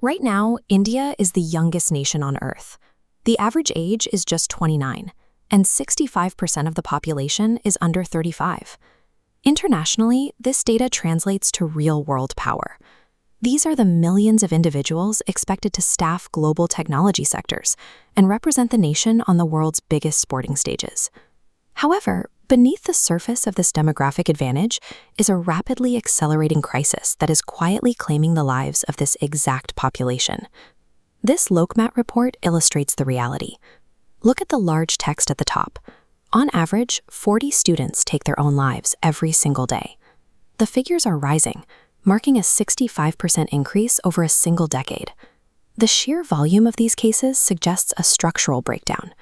Right now, India is the youngest nation on Earth. The average age is just 29, and 65% of the population is under 35. Internationally, this data translates to real-world power. These are the millions of individuals expected to staff global technology sectors and represent the nation on the world's biggest sporting stages. However, beneath the surface of this demographic advantage is a rapidly accelerating crisis that is quietly claiming the lives of this exact population. This Lokmat report illustrates the reality. Look at the large text at the top. On average, 40 students take their own lives every single day. The figures are rising, marking a 65% increase over a single decade. The sheer volume of these cases suggests a structural breakdown.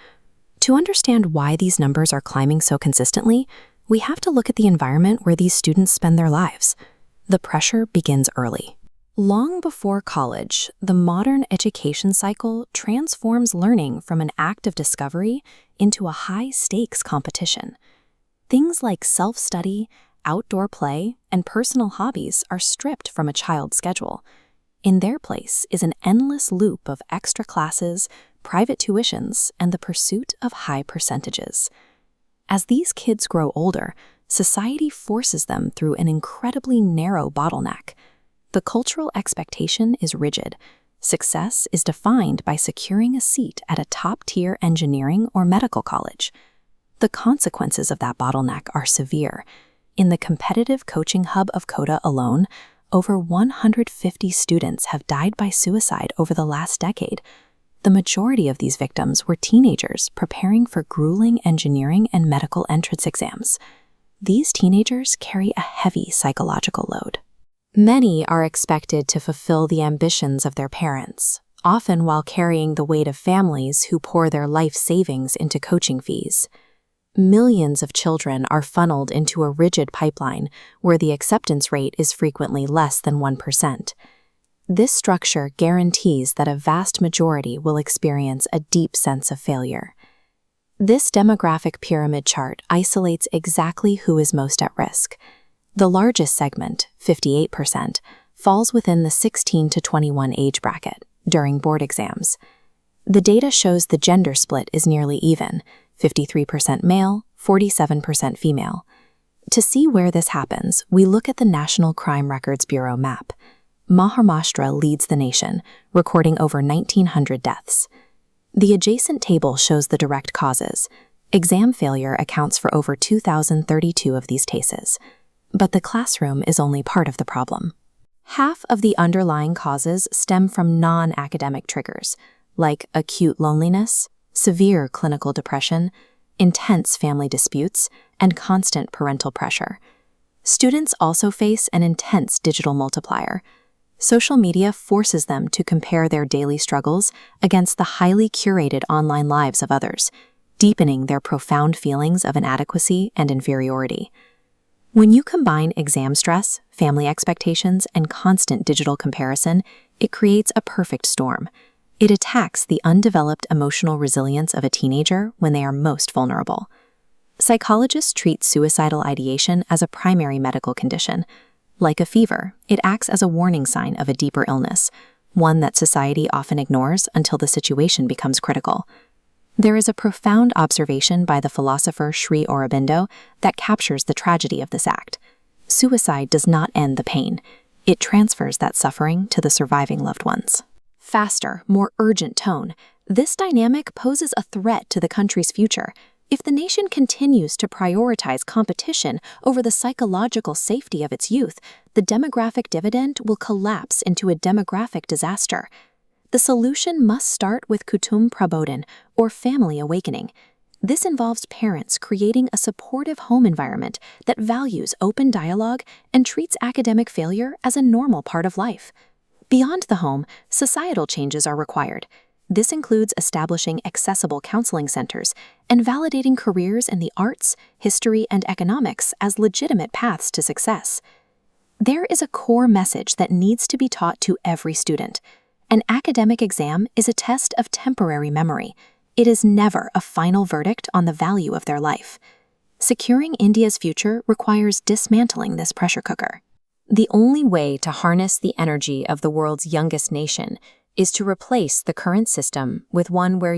To understand why these numbers are climbing so consistently, we have to look at the environment where these students spend their lives. The pressure begins early. Long before college, the modern education cycle transforms learning from an act of discovery into a high-stakes competition. Things like self-study, outdoor play, and personal hobbies are stripped from a child's schedule. In their place is an endless loop of extra classes, private tuitions, and the pursuit of high percentages. As these kids grow older, society forces them through an incredibly narrow bottleneck. The cultural expectation is rigid. Success is defined by securing a seat at a top-tier engineering or medical college. The consequences of that bottleneck are severe. In the competitive coaching hub of CODA alone, over 150 students have died by suicide over the last decade. The majority of these victims were teenagers preparing for grueling engineering and medical entrance exams. These teenagers carry a heavy psychological load. Many are expected to fulfill the ambitions of their parents, often while carrying the weight of families who pour their life savings into coaching fees. Millions of children are funneled into a rigid pipeline where the acceptance rate is frequently less than 1%. This structure guarantees that a vast majority will experience a deep sense of failure. This demographic pyramid chart isolates exactly who is most at risk. The largest segment, 58%, falls within the 16 to 21 age bracket during board exams. The data shows the gender split is nearly even, 53% male, 47% female. To see where this happens, we look at the National Crime Records Bureau map. Maharashtra leads the nation, recording over 1,900 deaths. The adjacent table shows the direct causes. Exam failure accounts for over 2,032 of these cases. But the classroom is only part of the problem. Half of the underlying causes stem from non-academic triggers, like acute loneliness, severe clinical depression, intense family disputes, and constant parental pressure. Students also face an intense digital multiplier. Social media forces them to compare their daily struggles against the highly curated online lives of others, deepening their profound feelings of inadequacy and inferiority. When you combine exam stress, family expectations, and constant digital comparison, it creates a perfect storm. It attacks the undeveloped emotional resilience of a teenager when they are most vulnerable. Psychologists treat suicidal ideation as a primary medical condition. Like a fever, it acts as a warning sign of a deeper illness, one that society often ignores until the situation becomes critical. There is a profound observation by the philosopher Sri Aurobindo that captures the tragedy of this act. Suicide does not end the pain. It transfers that suffering to the surviving loved ones. Faster, more urgent tone. This dynamic poses a threat to the country's future. If the nation continues to prioritize competition over the psychological safety of its youth, the demographic dividend will collapse into a demographic disaster. The solution must start with Kutum Prabodhan, or family awakening. This involves parents creating a supportive home environment that values open dialogue and treats academic failure as a normal part of life. Beyond the home, societal changes are required. This includes establishing accessible counseling centers and validating careers in the arts, history, and economics as legitimate paths to success. There is a core message that needs to be taught to every student. An academic exam is a test of temporary memory. It is never a final verdict on the value of their life. Securing India's future requires dismantling this pressure cooker. The only way to harness the energy of the world's youngest nation is to replace the current system with one where